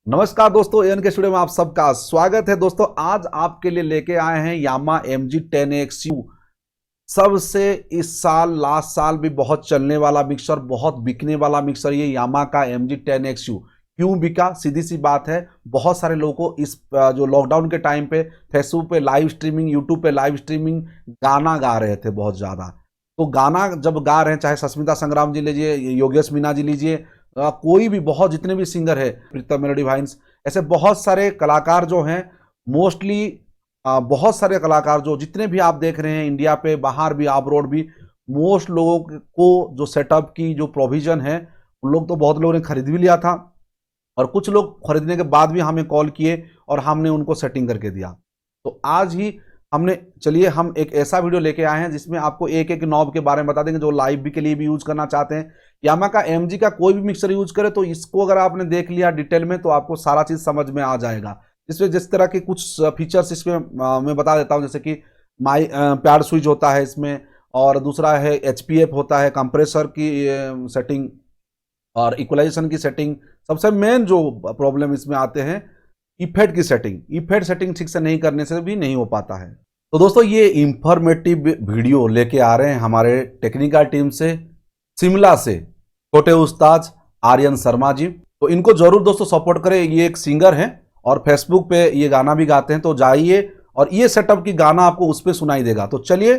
नमस्कार दोस्तों, एन के स्टूडियो में आप सबका स्वागत है। दोस्तों आज आपके लिए लेके आए हैं यामा MG10XU। सबसे इस साल लास्ट साल भी बहुत चलने वाला मिक्सर, बहुत बिकने वाला मिक्सर ये यामा का MG10XU। क्यों बिका? सीधी सी बात है, बहुत सारे लोगों को इस जो लॉकडाउन के टाइम पे फेसबुक पे लाइव स्ट्रीमिंग, यूट्यूब पे लाइव स्ट्रीमिंग गाना गा रहे थे बहुत ज़्यादा। तो गाना जब गा रहे हैं, चाहे सस्मिता संग्राम जी लीजिए, योगेश मीना जी लीजिए, कोई भी बहुत जितने भी सिंगर है, प्रीतम मेलोडी वाइन्स, ऐसे बहुत सारे कलाकार जो हैं, मोस्टली बहुत सारे कलाकार जो जितने भी आप देख रहे हैं इंडिया पे, बाहर भी, आप रोड भी, मोस्ट लोगों को जो सेटअप की जो प्रोविजन है, उन लोग तो बहुत लोगों ने खरीद भी लिया था और कुछ लोग खरीदने के बाद भी हमें कॉल किए और हमने उनको सेटिंग करके दिया। तो आज ही हमने, चलिए हम एक ऐसा वीडियो लेके आए हैं जिसमें आपको एक एक नॉब के बारे में बता देंगे, जो लाइव भी के लिए भी यूज करना चाहते हैं। यामा का MG का कोई भी मिक्सर यूज करे तो इसको अगर आपने देख लिया डिटेल में तो आपको सारा चीज समझ में आ जाएगा। इसमें जिस तरह के कुछ फीचर्स इसमें मैं बता देता हूं, जैसे कि माई पैड स्विच होता है इसमें, और दूसरा है HPF होता है, कंप्रेसर की सेटिंग और इक्वलाइजेशन की सेटिंग। सबसे मेन जो प्रॉब्लम इसमें आते हैं, इफेक्ट की सेटिंग। इफेक्ट सेटिंग ठीक से नहीं करने से भी नहीं हो पाता है। तो दोस्तों ये इंफॉर्मेटिव वीडियो लेके आ रहे हैं हमारे टेक्निकल टीम से, शिमला से छोटे उस्ताद आर्यन शर्मा जी। तो इनको जरूर दोस्तों सपोर्ट करें। ये एक सिंगर हैं और फेसबुक पे ये गाना भी गाते हैं, तो जाइए और ये सेटअप की गाना आपको उस पर सुनाई देगा। तो चलिए,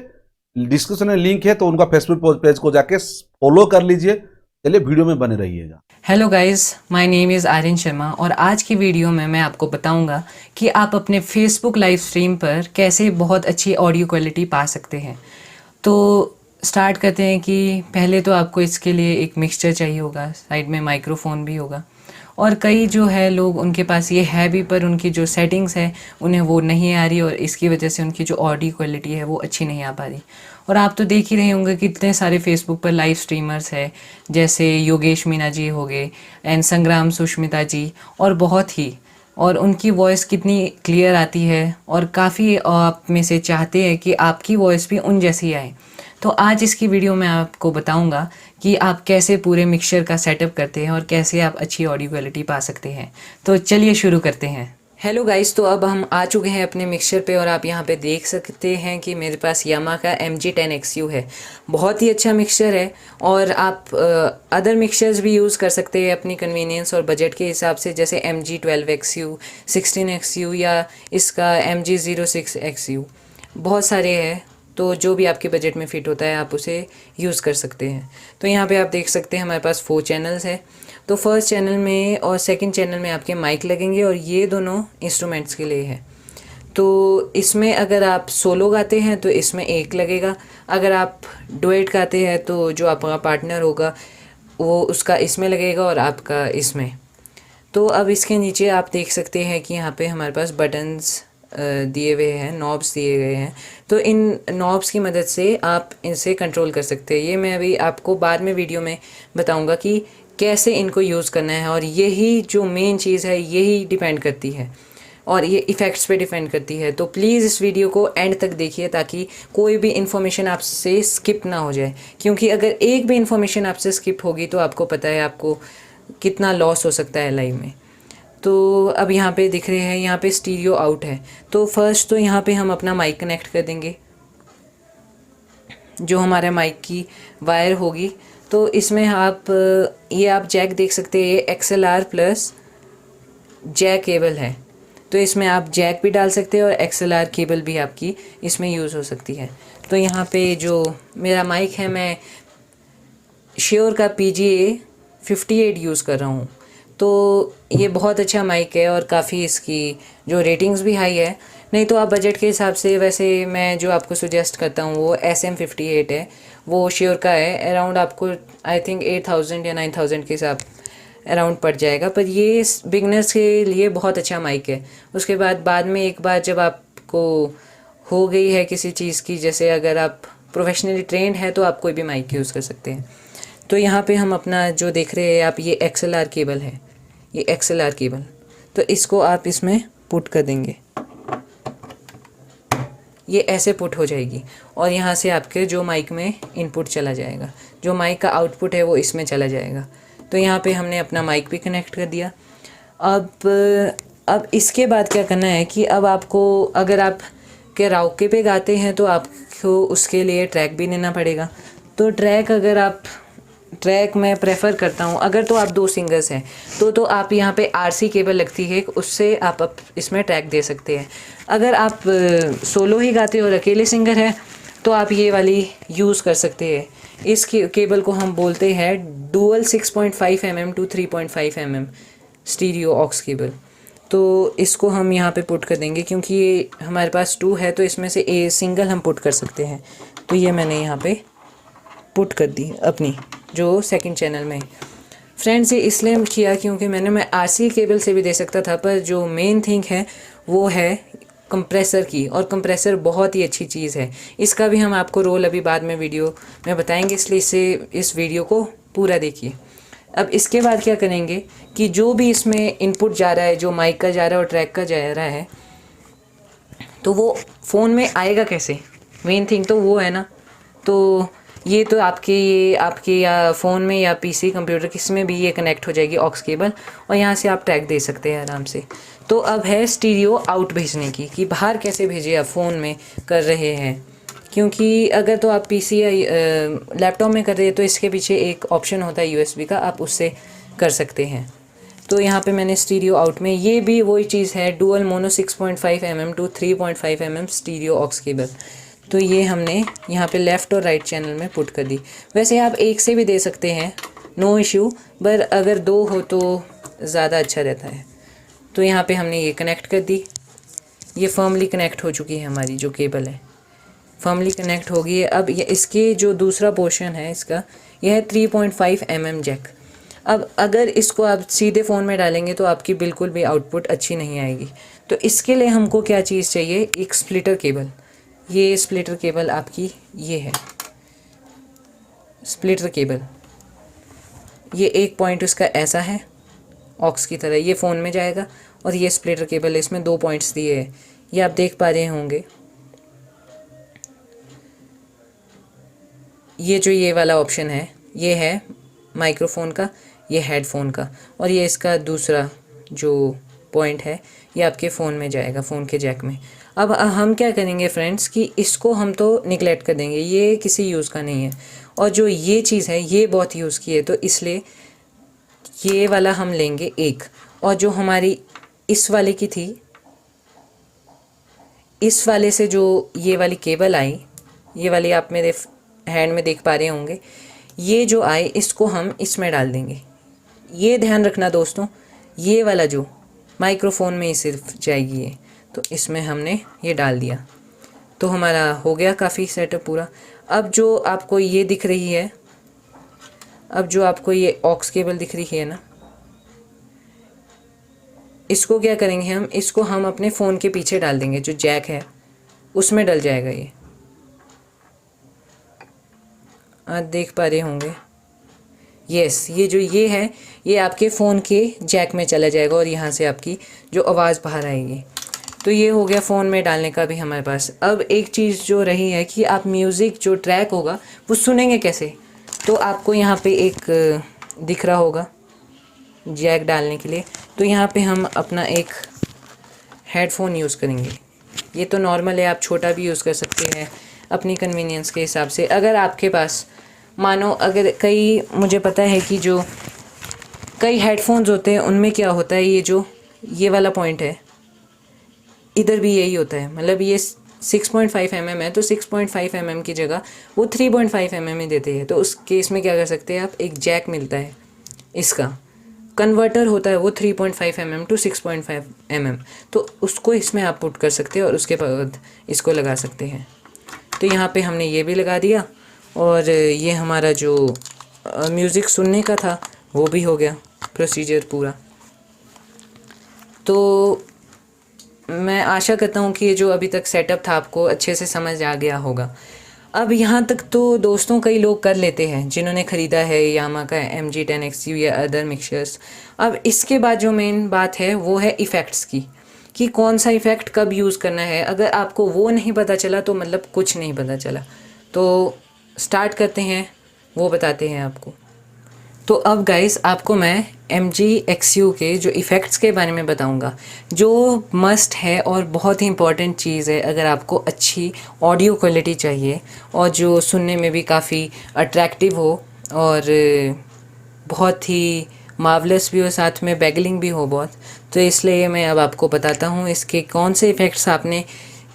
डिस्क्रिप्शन में लिंक है, तो उनका फेसबुक पेज को जाके फॉलो कर लीजिए। चलिए वीडियो में बने रहिएगा। Hello guys, my name is Aryan Sharma और आज की वीडियो में मैं आपको बताऊंगा कि आप अपने फेसबुक लाइव स्ट्रीम पर कैसे बहुत अच्छी ऑडियो क्वालिटी पा सकते हैं। तो स्टार्ट करते हैं कि पहले तो आपको इसके लिए एक मिक्सचर चाहिए होगा, साइड में माइक्रोफोन भी होगा, और कई जो है लोग उनके पास ये है भी पर उनकी जो सेटिंग्स है उन्हें वो नहीं आ रही और इसकी वजह से उनकी जो ऑडियो क्वालिटी है वो अच्छी नहीं आ पा रही। और आप तो देख ही रहे होंगे कि इतने सारे फेसबुक पर लाइव स्ट्रीमर्स हैं, जैसे योगेश मीना जी हो गए एंड संग्राम सुष्मिता जी, और बहुत ही, और उनकी वॉइस कितनी क्लियर आती है और काफ़ी आप में से चाहते हैं कि आपकी वॉइस भी उन जैसी आए। तो आज इसकी वीडियो में आपको बताऊंगा कि आप कैसे पूरे मिक्सचर का सेटअप करते हैं और कैसे आप अच्छी ऑडियो क्वालिटी पा सकते हैं। तो चलिए शुरू करते हैं। हेलो गाइस, तो अब हम आ चुके हैं अपने मिक्सचर पे और आप यहाँ पे देख सकते हैं कि मेरे पास यामा का MG10XU है। बहुत ही अच्छा मिक्सचर है और आप अदर मिक्सचर्स भी यूज़ कर सकते हैं अपनी कन्वीनियंस और बजट के हिसाब से, जैसे MG12XU, 16XU या इसका MG06XU, बहुत सारे हैं। तो जो भी आपके बजट में फ़िट होता है आप उसे यूज़ कर सकते हैं। तो यहाँ पे आप देख सकते हैं हमारे पास 4 चैनल्स है। तो फर्स्ट चैनल में और सेकंड चैनल में आपके माइक लगेंगे और ये दोनों इंस्ट्रूमेंट्स के लिए है। तो इसमें अगर आप सोलो गाते हैं तो इसमें एक लगेगा, अगर आप डुएट गाते हैं तो जो आपका पार्टनर होगा वो उसका इसमें लगेगा और आपका इसमें। तो अब इसके नीचे आप देख सकते हैं कि यहाँ पे हमारे पास बटन्स दिए हुए हैं, नॉब्स दिए गए हैं। तो इन नॉब्स की मदद से आप इनसे कंट्रोल कर सकते हैं। ये मैं अभी आपको बाद में वीडियो में बताऊंगा कि कैसे इनको यूज़ करना है, और यही जो मेन चीज़ है यही डिपेंड करती है और ये इफ़ेक्ट्स पे डिपेंड करती है। तो प्लीज़ इस वीडियो को एंड तक देखिए ताकि कोई भी इन्फॉर्मेशन आपसे स्किप ना हो जाए, क्योंकि अगर एक भी इन्फॉर्मेशन आपसे स्किप होगी तो आपको पता है आपको कितना लॉस हो सकता है लाइव में। तो अब यहाँ पे दिख रहे हैं, यहाँ पे स्टीरियो आउट है। तो फर्स्ट तो यहाँ पे हम अपना माइक कनेक्ट कर देंगे, जो हमारे माइक की वायर होगी। तो इसमें आप ये आप जैक देख सकते हैं, ये XLR प्लस जैक केबल है। तो इसमें आप जैक भी डाल सकते हैं और XLR केबल भी आपकी इसमें यूज़ हो सकती है। तो यहाँ पे जो मेरा माइक है, मैं श्योर का PGA 58 यूज़ कर रहा हूँ। तो ये बहुत अच्छा माइक है और काफ़ी इसकी जो रेटिंग्स भी हाई है। नहीं तो आप बजट के हिसाब से, वैसे मैं जो आपको सुजेस्ट करता हूँ वो SM58 है, वो श्योर का है। अराउंड आपको आई थिंक 8000 या 9000 के हिसाब अराउंड पड़ जाएगा, पर ये बिगनर्स के लिए बहुत अच्छा माइक है। उसके बाद में एक बार जब आपको हो गई है किसी चीज़ की, जैसे अगर आप प्रोफेशनली ट्रेंड है तो आप कोई भी माइक यूज़ कर सकते हैं। तो यहाँ पे हम अपना जो देख रहे हैं आप, ये XLR केबल है, ये XLR केबल। तो इसको आप इसमें पुट कर देंगे, ये ऐसे पुट हो जाएगी और यहाँ से आपके जो माइक में इनपुट चला जाएगा, जो माइक का आउटपुट है वो इसमें चला जाएगा। तो यहाँ पे हमने अपना माइक भी कनेक्ट कर दिया। अब इसके बाद क्या करना है कि अब आपको, अगर आप कराओके पे गाते हैं तो आपको उसके लिए ट्रैक भी लेना पड़ेगा। तो ट्रैक मैं प्रेफर करता हूँ, अगर तो आप 2 सिंगर्स हैं तो आप यहाँ पे आरसी केबल लगती है, उससे आप इसमें ट्रैक दे सकते हैं। अगर आप सोलो ही गाते हो और अकेले सिंगर हैं तो आप ये वाली यूज़ कर सकते हैं। इस केबल को हम बोलते हैं dual 6.5 mm to 3.5 mm stereo aux cable. तो इसको हम यहाँ पे पुट कर देंगे, क्योंकि ये हमारे पास 2 है तो इसमें से ए सिंगल हम पुट कर सकते हैं। तो ये मैंने यहाँ पे पुट कर दी अपनी जो सेकंड चैनल में। फ्रेंड्स, ये इसलिए किया क्योंकि मैं आरसी केबल से भी दे सकता था, पर जो मेन थिंग है वो है कंप्रेसर की, और कंप्रेसर बहुत ही अच्छी चीज़ है। इसका भी हम आपको रोल अभी बाद में वीडियो में बताएंगे, इसलिए इस वीडियो को पूरा देखिए। अब इसके बाद क्या करेंगे कि जो भी इसमें इनपुट जा रहा है, जो माइक का जा रहा है और ट्रैक का जा रहा है, तो वो फ़ोन में आएगा कैसे, मेन थिंग तो वो है ना। तो ये तो आपके या फ़ोन में या पीसी कंप्यूटर किस में भी ये कनेक्ट हो जाएगी ऑक्स केबल, और यहाँ से आप ट्रैक दे सकते हैं आराम से। तो अब है स्टीरियो आउट भेजने की, कि बाहर कैसे भेजिए आप फ़ोन में कर रहे हैं, क्योंकि अगर तो आप पीसी या लैपटॉप में कर रहे हैं तो इसके पीछे एक ऑप्शन होता है यूएसबी का, आप उससे कर सकते हैं। तो यहाँ पे मैंने स्टीरियो आउट में, ये भी वही चीज़ है, dual mono 6.5 mm to 3.5 mm stereo aux cable. तो ये हमने यहाँ पे लेफ़्ट और राइट चैनल में पुट कर दी। वैसे आप एक से भी दे सकते हैं, नो इशू, पर अगर 2 हो तो ज़्यादा अच्छा रहता है। तो यहाँ पे हमने ये कनेक्ट कर दी। ये फर्मली कनेक्ट हो चुकी है, हमारी जो केबल है फर्मली कनेक्ट हो गई है। अब ये इसके जो दूसरा पोर्शन है इसका, यह है 3.5 mm जैक। अब अगर इसको आप सीधे फ़ोन में डालेंगे तो आपकी बिल्कुल भी आउटपुट अच्छी नहीं आएगी। तो इसके लिए हमको क्या चीज़ चाहिए, एक स्प्लिटर केबल। ये स्प्लिटर केबल आपकी ये है स्प्लिटर केबल। ये एक पॉइंट उसका ऐसा है ऑक्स की तरह, ये फ़ोन में जाएगा, और ये स्प्लिटर केबल है, इसमें 2 पॉइंट्स दिए हैं, ये आप देख पा रहे होंगे। ये जो ये वाला ऑप्शन है, ये है माइक्रोफोन का, ये हेडफोन का, और ये इसका दूसरा जो पॉइंट है ये आपके फ़ोन में जाएगा, फ़ोन के जैक में। अब हम क्या करेंगे फ्रेंड्स कि इसको हम तो निगलेक्ट कर देंगे, ये किसी यूज़ का नहीं है, और जो ये चीज़ है ये बहुत यूज़ की है, तो इसलिए ये वाला हम लेंगे एक। और जो हमारी इस वाले की थी, इस वाले से जो ये वाली केबल आई, ये वाली आप मेरे हैंड में देख पा रहे होंगे, ये जो आए इसको हम इसमें डाल देंगे। ये ध्यान रखना दोस्तों, ये वाला जो माइक्रोफोन में ही सिर्फ जाएगी ये, तो इसमें हमने ये डाल दिया। तो हमारा हो गया काफ़ी सेटअप पूरा। अब जो आपको ये दिख रही है, अब जो आपको ये ऑक्स केबल दिख रही है ना, इसको क्या करेंगे हम, इसको हम अपने फ़ोन के पीछे डाल देंगे, जो जैक है उसमें डल जाएगा ये। आप देख पा रहे होंगे, यस, ये जो ये है ये आपके फ़ोन के जैक में चला जाएगा, और यहाँ से आपकी जो आवाज़ बाहर आएगी। तो ये हो गया फ़ोन में डालने का भी हमारे पास। अब एक चीज़ जो रही है कि आप म्यूज़िक जो ट्रैक होगा वो सुनेंगे कैसे। तो आपको यहाँ पे एक दिख रहा होगा जैक डालने के लिए, तो यहाँ पे हम अपना एक हेडफोन यूज़ करेंगे। ये तो नॉर्मल है, आप छोटा भी यूज़ कर सकते हैं अपनी कन्वीनियंस के हिसाब से। अगर आपके पास मानो, अगर मुझे पता है कि जो कई हेडफोन्स होते हैं उनमें क्या होता है, ये जो ये वाला पॉइंट है इधर भी यही होता है, मतलब ये 6.5 mm है, तो 6.5 mm की जगह वो 3.5 mm ही देते हैं। तो उस केस में क्या कर सकते हैं आप, एक जैक मिलता है, इसका कन्वर्टर होता है वो 3.5 mm टू 6.5 mm, तो उसको इसमें आप पुट कर सकते हैं और उसके बाद इसको लगा सकते हैं। तो यहाँ पे हमने ये भी लगा दिया, और ये हमारा जो म्यूज़िक सुनने का था वो भी हो गया प्रोसीजर पूरा। तो मैं आशा करता हूँ कि ये जो अभी तक सेटअप था आपको अच्छे से समझ आ गया होगा। अब यहाँ तक तो दोस्तों कई लोग कर लेते हैं जिन्होंने ख़रीदा है यामा का MG10XU या अदर मिक्सचर्स। अब इसके बाद जो मेन बात है वो है इफ़ेक्ट्स की, कि कौन सा इफ़ेक्ट कब यूज़ करना है। अगर आपको वो नहीं पता चला तो मतलब कुछ नहीं पता चला। तो स्टार्ट करते हैं, वो बताते हैं आपको। तो अब गाइस आपको मैं MG-XU के जो इफ़ेक्ट्स के बारे में बताऊंगा, जो मस्ट है और बहुत ही इम्पॉर्टेंट चीज़ है अगर आपको अच्छी ऑडियो क्वालिटी चाहिए और जो सुनने में भी काफ़ी अट्रैक्टिव हो और बहुत ही मार्वलस भी हो, साथ में बैगलिंग भी हो बहुत। तो इसलिए मैं अब आपको बताता हूँ इसके कौन से इफ़ेक्ट्स आपने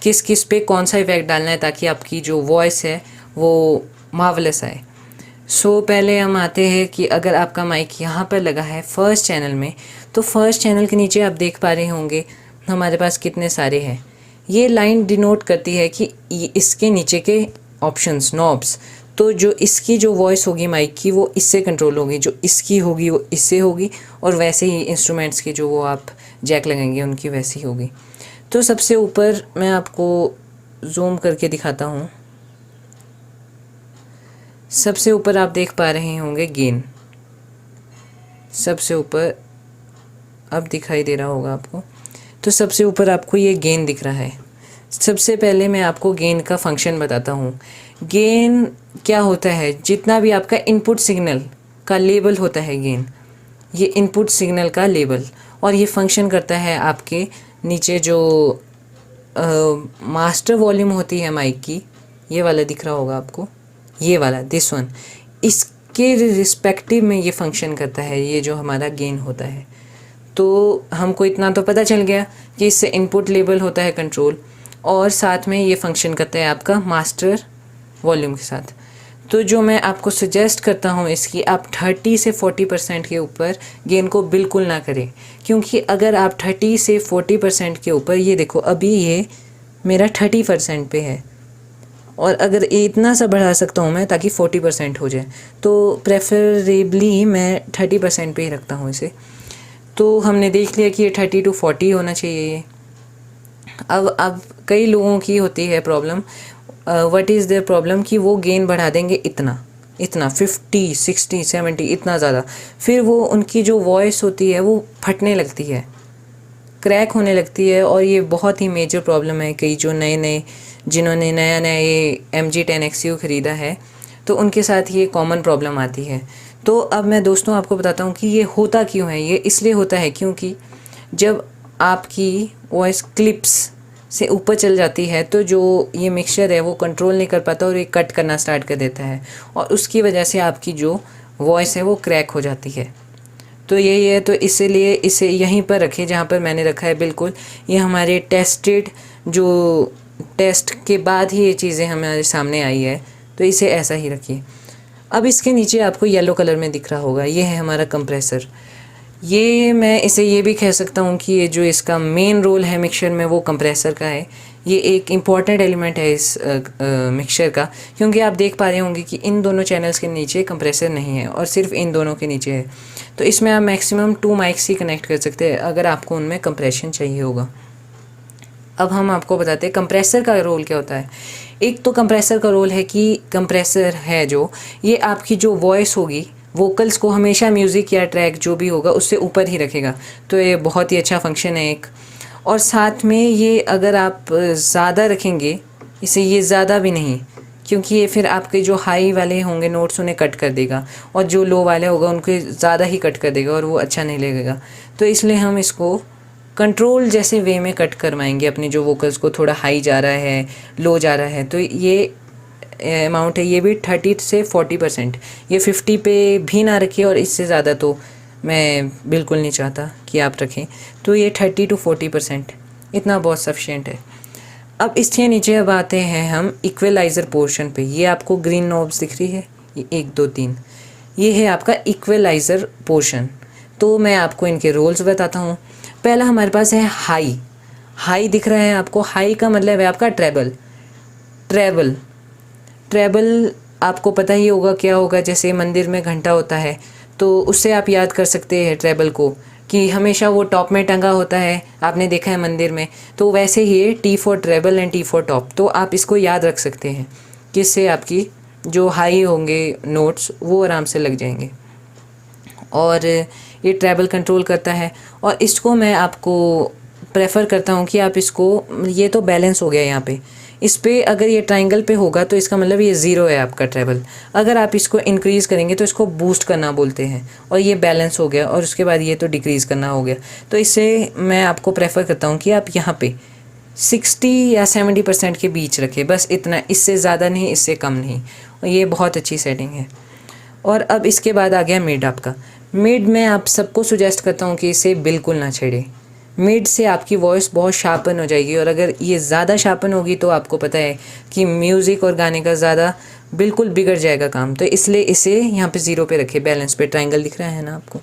किस किस पे कौन सा इफ़ेक्ट डालना है ताकि आपकी जो वॉइस है वो मार्वलस आए। पहले हम आते हैं कि अगर आपका माइक यहाँ पर लगा है फर्स्ट चैनल में, तो फर्स्ट चैनल के नीचे आप देख पा रहे होंगे हमारे पास कितने सारे हैं। ये लाइन डिनोट करती है कि इसके नीचे के ऑप्शंस नॉब्स, तो जो इसकी जो वॉइस होगी माइक की वो इससे कंट्रोल होगी, जो इसकी होगी वो इससे होगी, और वैसे ही इंस्ट्रूमेंट्स की जो वो आप जैक लगाएंगे उनकी वैसी होगी। तो सबसे ऊपर मैं आपको जूम करके दिखाता हूँ। सबसे ऊपर आप देख पा रहे होंगे गेन, सबसे ऊपर अब दिखाई दे रहा होगा आपको। तो सबसे ऊपर आपको ये गेन दिख रहा है। सबसे पहले मैं आपको गेन का फंक्शन बताता हूँ। गेन क्या होता है, जितना भी आपका इनपुट सिग्नल का लेवल होता है गेन, ये इनपुट सिग्नल का लेवल, और ये फंक्शन करता है आपके नीचे जो मास्टर वॉल्यूम होती है माइक की, ये वाला दिख रहा होगा आपको, ये वाला दिस वन, इसके रिस्पेक्टिव में ये फंक्शन करता है, ये जो हमारा गेन होता है। तो हमको इतना तो पता चल गया कि इससे इनपुट लेवल होता है कंट्रोल, और साथ में ये फंक्शन करता है आपका मास्टर वॉल्यूम के साथ। तो जो मैं आपको सजेस्ट करता हूँ इसकी, आप 30 से 40% के ऊपर गेन को बिल्कुल ना करें, क्योंकि अगर आप 30 से 40% के ऊपर, ये देखो अभी ये मेरा 30% पे है, और अगर इतना सा बढ़ा सकता हूँ मैं ताकि 40% हो जाए, तो प्रेफरेबली मैं 30% पे ही रखता हूँ इसे। तो हमने देख लिया कि ये 30 to 40 होना चाहिए ये। अब कई लोगों की होती है problem, what is their problem, कि वो गेन बढ़ा देंगे इतना 50, 60, 70 इतना ज़्यादा, फिर वो उनकी जो वॉइस होती है वो फटने लगती है, क्रैक होने लगती है, और ये बहुत ही मेजर प्रॉब्लम है। कई जो नए जिन्होंने नया ये MG-10XU ख़रीदा है, तो उनके साथ ये कॉमन प्रॉब्लम आती है। तो अब मैं दोस्तों आपको बताता हूँ कि ये होता क्यों है। ये इसलिए होता है क्योंकि जब आपकी वॉइस क्लिप्स से ऊपर चल जाती है, तो जो ये मिक्सचर है वो कंट्रोल नहीं कर पाता और ये कट करना स्टार्ट कर देता है, और उसकी वजह से आपकी जो वॉइस है वो क्रैक हो जाती है। तो यही है, तो इसीलिए इसे यहीं पर रखें जहाँ पर मैंने रखा है। बिल्कुल ये हमारे टेस्टेड, जो टेस्ट के बाद ही ये चीज़ें हमारे सामने आई है, तो इसे ऐसा ही रखिए। अब इसके नीचे आपको येलो कलर में दिख रहा होगा, ये है हमारा कंप्रेसर। ये मैं इसे ये भी कह सकता हूँ कि ये जो इसका मेन रोल है मिक्सचर में वो कंप्रेसर का है। ये एक इम्पॉर्टेंट एलिमेंट है इस मिक्सचर का, क्योंकि आप देख पा रहे होंगे कि इन दोनों चैनल्स के नीचे कंप्रेसर नहीं है और सिर्फ इन दोनों के नीचे है। तो इसमें आप मैक्सिमम 2 माइक्स ही कनेक्ट कर सकते हैं अगर आपको उनमें कंप्रेशन चाहिए होगा। अब हम आपको बताते हैं कंप्रेसर का रोल क्या होता है। एक तो कंप्रेसर का रोल है कि कंप्रेसर है जो ये आपकी जो वॉइस होगी, वोकल्स को हमेशा म्यूज़िक या ट्रैक जो भी होगा उससे ऊपर ही रखेगा। तो ये बहुत ही अच्छा फंक्शन है एक। और साथ में ये अगर आप ज़्यादा रखेंगे इसे, ये ज़्यादा भी नहीं, क्योंकि ये फिर आपके जो हाई वाले होंगे नोट्स उन्हें कट कर देगा, और जो लो वाले होगा उनको ज़्यादा ही कट कर देगा और वो अच्छा नहीं लगेगा। तो इसलिए हम इसको कंट्रोल जैसे वे में कट करवाएंगे अपने जो वोकल्स को, थोड़ा हाई जा रहा है, लो जा रहा है। तो ये अमाउंट है, ये भी 30 से 40%। ये 50 पे भी ना रखिए, और इससे ज़्यादा तो मैं बिल्कुल नहीं चाहता कि आप रखें। तो ये 30 to 40% इतना बहुत सफिशिएंट है। अब इसके नीचे अब आते हैं हम इक्वलाइज़र पोर्शन पे। ये आपको ग्रीन नॉब्स दिख रही है, ये 1 2 3, ये है आपका इक्वलाइज़र पोर्शन। तो मैं आपको इनके रोल्स बताता हूँ। पहला हमारे पास है हाई। हाई दिख रहा है आपको, हाई का मतलब है आपका ट्रेबल। ट्रेबल आपको पता ही होगा क्या होगा, जैसे मंदिर में घंटा होता है तो उससे आप याद कर सकते हैं ट्रेबल को, कि हमेशा वो टॉप में टंगा होता है, आपने देखा है मंदिर में। तो वैसे ही T for treble and T for top. तो आप इसको याद रख सकते हैं, जिससे आपकी जो हाई होंगे नोट्स वो आराम से लग जाएंगे। और ये ट्रेबल कंट्रोल करता है। और इसको मैं आपको प्रेफर करता हूँ कि आप इसको, ये तो बैलेंस हो गया यहाँ पे, इस पे अगर ये ट्रायंगल पे होगा तो इसका मतलब ये ज़ीरो है आपका ट्रेबल। अगर आप इसको इंक्रीज़ करेंगे तो इसको बूस्ट करना बोलते हैं, और ये बैलेंस हो गया, और उसके बाद ये तो डिक्रीज़ करना हो गया। तो इससे मैं आपको प्रेफर करता हूँ कि आप यहाँ पे 60 या 70% के बीच रखें, बस इतना, इससे ज़्यादा नहीं, इससे कम नहीं, और ये बहुत अच्छी सेटिंग है। और अब इसके बाद आ गया मिड आपका। मिड में आप सबको सुजेस्ट करता हूँ कि इसे बिल्कुल ना छेड़े। मिड से आपकी वॉइस बहुत शार्पन हो जाएगी, और अगर ये ज़्यादा शार्पन होगी तो आपको पता है कि म्यूज़िक और गाने का ज़्यादा बिल्कुल बिगड़ जाएगा काम। तो इसलिए इसे यहाँ पे ज़ीरो पे रखें, बैलेंस पे, ट्रायंगल दिख रहा है ना आपको,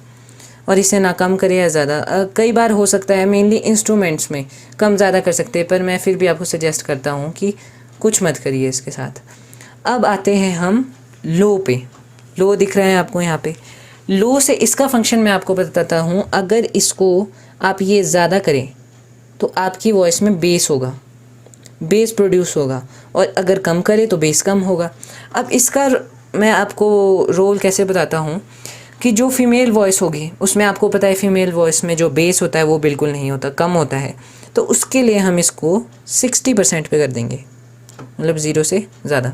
और इसे ना कम करें या ज़्यादा। कई बार हो सकता है मेनली इंस्ट्रूमेंट्स में कम ज़्यादा कर सकते हैं, पर मैं फिर भी आपको सजेस्ट करता हूँ कि कुछ मत करिए इसके साथ। अब आते हैं हम लो पे। लो दिख रहा है आपको यहाँ पे। लो से इसका फंक्शन मैं आपको बताता हूँ। अगर इसको आप ये ज़्यादा करें तो आपकी वॉइस में बेस होगा, बेस प्रोड्यूस होगा, और अगर कम करें तो बेस कम होगा। अब इसका मैं आपको रोल कैसे बताता हूँ कि जो फीमेल वॉइस होगी उसमें आपको पता है फीमेल वॉइस में जो बेस होता है वो बिल्कुल नहीं होता, कम होता है। तो उसके लिए हम इसको 60% पे कर देंगे, मतलब 0 से ज़्यादा,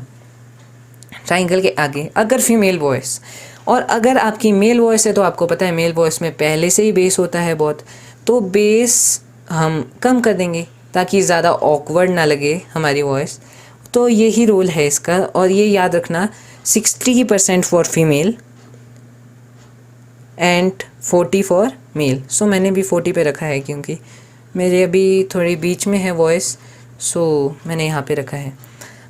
ट्रायंगल के आगे। अगर फीमेल वॉइस, और अगर आपकी मेल वॉइस है तो आपको पता है मेल वॉइस में पहले से ही बेस होता है बहुत, तो बेस हम कम कर देंगे ताकि ज़्यादा ऑकवर्ड ना लगे हमारी वॉइस। तो यही रोल है इसका, और ये याद रखना 60% for female and 40 for male. So मैंने भी 40 पे रखा है क्योंकि मेरे अभी थोड़ी बीच में है वॉइस, सो मैंने यहाँ पे रखा है।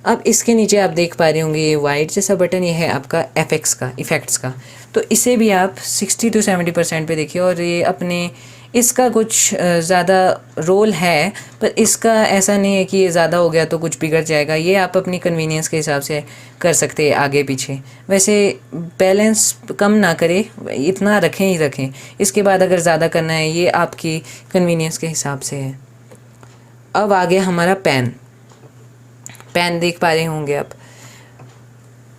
अब इसके नीचे आप देख पा रहे होंगे ये वाइट जैसा बटन, ये है आपका एफेक्ट्स का, इफ़ेक्ट्स का। तो इसे भी आप 60 to 70% पे देखिए, और ये अपने, इसका कुछ ज़्यादा रोल है, पर इसका ऐसा नहीं है कि ये ज़्यादा हो गया तो कुछ बिगड़ जाएगा। ये आप अपनी कन्वीनियंस के हिसाब से कर सकते हैं आगे पीछे। वैसे बैलेंस कम ना करें, इतना रखें ही रखें। इसके बाद अगर ज़्यादा करना है ये आपकी कन्वीनियंस के हिसाब से है। अब आ गया हमारा पैन। पैन देख पा रहे होंगे आप।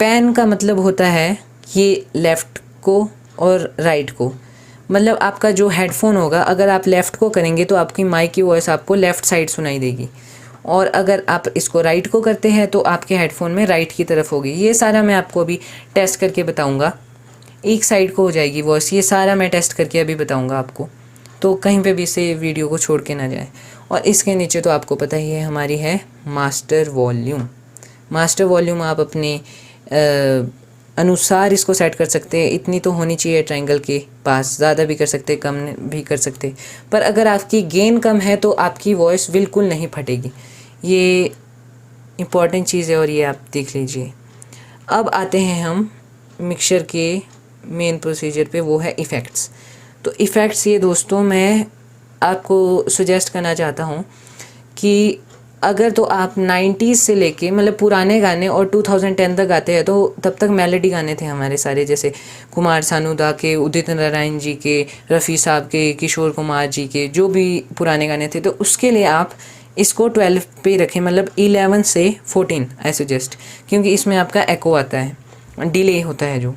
पैन का मतलब होता है ये लेफ़्ट को और राइट को, मतलब आपका जो हेडफोन होगा, अगर आप लेफ़्ट को करेंगे तो आपकी माइक की वॉइस आपको लेफ़्ट साइड सुनाई देगी, और अगर आप इसको राइट को करते हैं तो आपके हेडफोन में राइट की तरफ होगी। ये सारा मैं आपको अभी टेस्ट करके बताऊंगा। एक साइड को हो जाएगी वॉइस, ये सारा मैं टेस्ट करके अभी बताऊंगा आपको, तो कहीं पे भी से वीडियो को छोड़ के ना जाए। और इसके नीचे तो आपको पता ही है हमारी है मास्टर वॉल्यूम। मास्टर वॉल्यूम आप अपने अनुसार इसको सेट कर सकते हैं। इतनी तो होनी चाहिए ट्रायंगल के पास, ज़्यादा भी कर सकते, कम भी कर सकते। पर अगर आपकी गेन कम है तो आपकी वॉइस बिल्कुल नहीं फटेगी। ये इम्पॉर्टेंट चीज़ है, और ये आप देख लीजिए। अब आते हैं हम मिक्सचर के मेन प्रोसीजर पे, वो है इफ़ेक्ट्स। तो इफ़ेक्ट्स ये दोस्तों मैं आपको सुजेस्ट करना चाहता हूँ कि अगर तो आप 90s से लेके, मतलब पुराने गाने और 2010 तक गाते हैं, तो तब तक मेलोडी गाने थे हमारे सारे, जैसे कुमार सानू दा के, उदित नारायण जी के, रफ़ी साहब के, किशोर कुमार जी के, जो भी पुराने गाने थे। तो उसके लिए आप इसको 12 पे रखें, मतलब 11 से 14 आई सजेस्ट, क्योंकि इसमें आपका एको आता है, डिले होता है जो।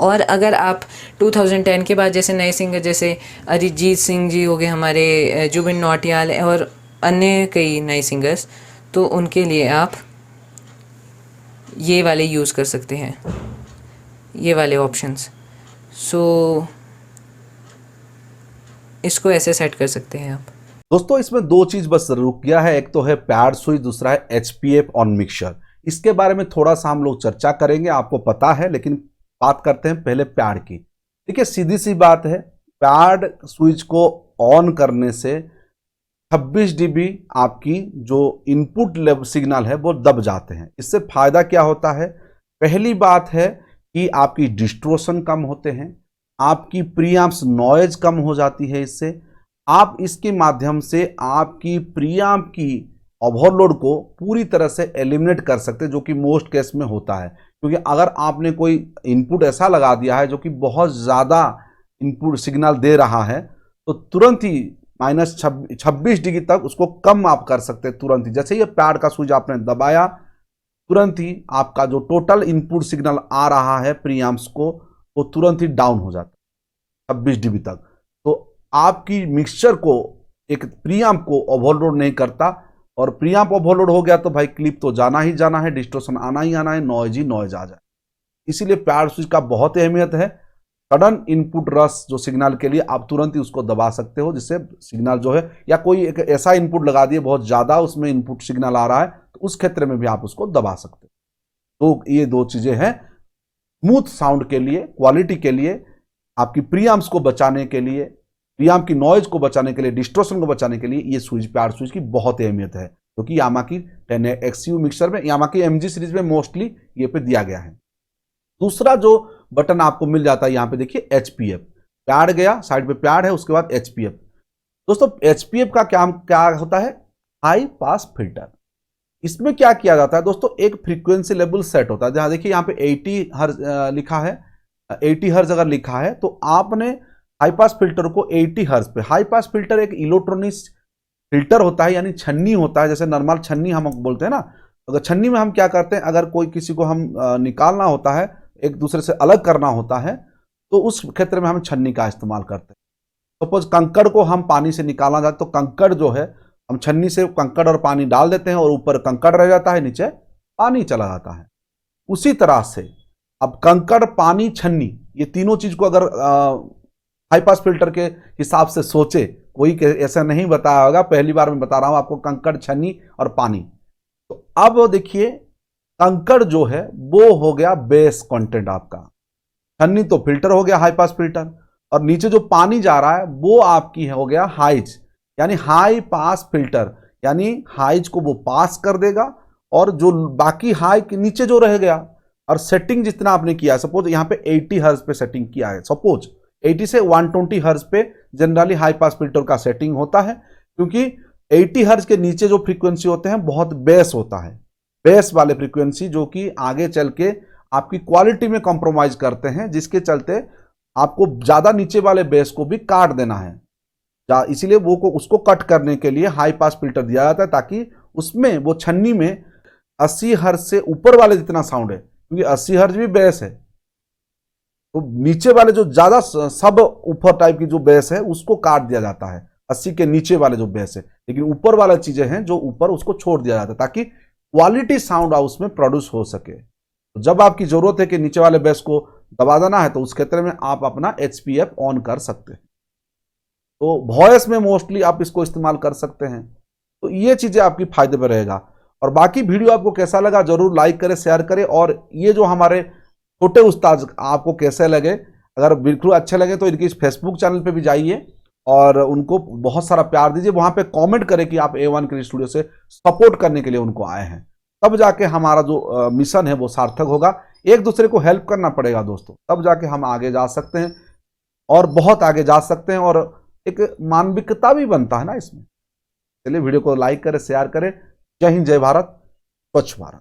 और अगर आप 2010 के बाद जैसे नए सिंगर जैसे अरिजीत सिंह जी हो गए हमारे, जुबिन नौटियाल और अन्य कई नए सिंगर्स, तो उनके लिए आप ये वाले यूज़ कर सकते हैं, ये वाले ऑप्शंस। सो इसको ऐसे सेट कर सकते हैं आप। दोस्तों इसमें दो चीज बस रुक गया है, एक तो है पैड स्विच, दूसरा है HPF ऑन मिक्सर। इसके बारे में थोड़ा सा हम लोग चर्चा करेंगे, आपको पता है, लेकिन बात करते हैं पहले पैड की। ठीक है, सीधी सी बात है, पैड स्विच को ऑन करने से 26 dB आपकी जो इनपुट लेवल सिग्नल है वो दब जाते हैं। इससे फायदा क्या होता है? पहली बात है कि आपकी डिस्टोर्शन कम होते हैं, आपकी प्रीएम्प्स नॉइज कम हो जाती है। इससे आप इसके माध्यम से आपकी प्रीएम्प की ओवरलोड को पूरी तरह से एलिमिनेट कर सकते हैं, जो कि मोस्ट केस में होता है। क्योंकि अगर आपने कोई इनपुट ऐसा लगा दिया है जो कि बहुत ज़्यादा इनपुट सिग्नल दे रहा है, तो तुरंत ही -26 डिग्री तक उसको कम आप कर सकते हैं तुरंत ही। जैसे ये पैड का स्विच आपने दबाया, तुरंत ही आपका जो टोटल इनपुट सिग्नल आ रहा है प्रीएम्प्स को, वो तुरंत ही डाउन हो जाता है 26 dB तक। तो आपकी मिक्सचर को एक प्रीएम्प को ओवरलोड नहीं करता, और प्रीएम्प ओवरलोड हो गया तो भाई क्लिप तो जाना ही जाना है, डिस्टॉर्शन आना ही आना है, नॉइज ही नॉइज आ जाए। इसीलिए पैड स्विच का बहुत अहमियत है। सडन इनपुट रस जो सिग्नल के लिए आप तुरंत ही उसको दबा सकते हो, जिससे सिग्नल जो है, या कोई एक ऐसा इनपुट लगा दिए बहुत ज़्यादा उसमें इनपुट सिग्नल आ रहा है, तो उस क्षेत्र में भी आप उसको दबा सकते हो। तो ये दो चीज़ें हैं स्मूथ साउंड के लिए, क्वालिटी के लिए, आपकी प्रीएम्प्स को बचाने के लिए, प्रीएम्प की नॉइज को बचाने के लिए, डिस्टॉर्शन को बचाने के लिए ये स्विच, पैड स्विच की बहुत अहमियत है, क्योंकि तो यामा की 10XU मिक्सर में, यामा की MG सीरीज में मोस्टली ये पे दिया गया है। दूसरा जो बटन आपको मिल जाता है यहाँ पे देखिए HPF, पैड गया, साइड पे पैड है, उसके बाद HPF। दोस्तों HPF का क्या होता है? High pass filter. इसमें क्या किया जाता है दोस्तों, एक फ्रीक्वेंसी लेवल सेट होता है, जहां देखिए यहाँ पे 80 हर्ज लिखा है, 80 हर्ज अगर लिखा है तो आपने हाई पास फिल्टर को 80 हर्ज पे, हाई पास फिल्टर एक इलेक्ट्रॉनिक फिल्टर होता है, यानी छन्नी होता है, जैसे नॉर्मल छन्नी हम बोलते हैं ना, अगर छन्नी में हम क्या करते हैं, अगर कोई किसी को हम निकालना होता है, एक दूसरे से अलग करना होता है, तो उस क्षेत्र में हम छन्नी का इस्तेमाल करते हैं। सपोज कंकड़ को हम पानी से निकालना चाहते तो कंकड़ जो है हम छन्नी से कंकड़ और पानी डाल देते हैं, और ऊपर कंकड़ रह जाता है, नीचे पानी चला जाता है। उसी तरह से अब कंकड़, पानी, छन्नी, ये तीनों चीज को अगर हाई पास फिल्टर के हिसाब से सोचे, कोई ऐसा नहीं बताया होगा, पहली बार मैं बता रहा हूं आपको, कंकड़, छन्नी और पानी। तो अब देखिए कंकड़ जो है वो हो गया बेस कंटेंट आपका, छन्नी तो फिल्टर हो गया हाई पास फिल्टर, और नीचे जो पानी जा रहा है वो आपकी हो गया हाइज, यानी हाई पास फिल्टर, यानी हाइज को वो पास कर देगा, और जो बाकी हाई के नीचे जो रह गया, और सेटिंग जितना आपने किया है, सपोज यहाँ पे 80 हर्ज पे सेटिंग किया है, सपोज 80 से 120 हर्ज पे जनरली हाई पास फिल्टर का सेटिंग होता है, क्योंकि 80 हर्ज के नीचे जो फ्रीक्वेंसी होते हैं बहुत बेस होता है, बेस वाले फ्रीक्वेंसी जो कि आगे चल के आपकी क्वालिटी में कॉम्प्रोमाइज करते हैं, जिसके चलते आपको ज्यादा नीचे वाले बेस को भी काट देना है, इसीलिए वो को उसको कट करने के लिए हाई पास फिल्टर दिया जाता है, ताकि उसमें वो छन्नी में 80 हर्ज से ऊपर वाले जितना साउंड है, क्योंकि 80 हर्ज भी बेस है, तो नीचे वाले जो ज्यादा सब ऊपर टाइप की जो बेस है उसको काट दिया जाता है, 80 के नीचे वाले जो बेस है, लेकिन ऊपर वाला चीजें हैं जो ऊपर, उसको छोड़ दिया जाता है, ताकि क्वालिटी साउंड उसमें प्रोड्यूस हो सके। तो जब आपकी जरूरत है कि नीचे वाले बेस को दबा देना है, तो उस क्षेत्र में आप अपना HPF ऑन कर सकते हैं। तो वॉइस में मोस्टली आप इसको इस्तेमाल कर सकते हैं। तो ये चीजें आपकी फायदे में रहेगा। और बाकी वीडियो आपको कैसा लगा जरूर लाइक करें, शेयर करें, और ये जो हमारे छोटे उस्ताद आपको कैसे लगे, अगर बिल्कुल अच्छे लगे तो इनकी फेसबुक चैनल पे भी जाइए और उनको बहुत सारा प्यार दीजिए, वहां पे कमेंट करें कि आप A1 क्रिएट स्टूडियो से सपोर्ट करने के लिए उनको आए हैं, तब जाके हमारा जो मिशन है वो सार्थक होगा। एक दूसरे को हेल्प करना पड़ेगा दोस्तों, तब जाके हम आगे जा सकते हैं, और बहुत आगे जा सकते हैं, और एक मानविकता भी बनता है ना इसमें। चलिए वीडियो को लाइक करें, शेयर करें। जय हिंद, जय भारत, स्वच्छ भारत।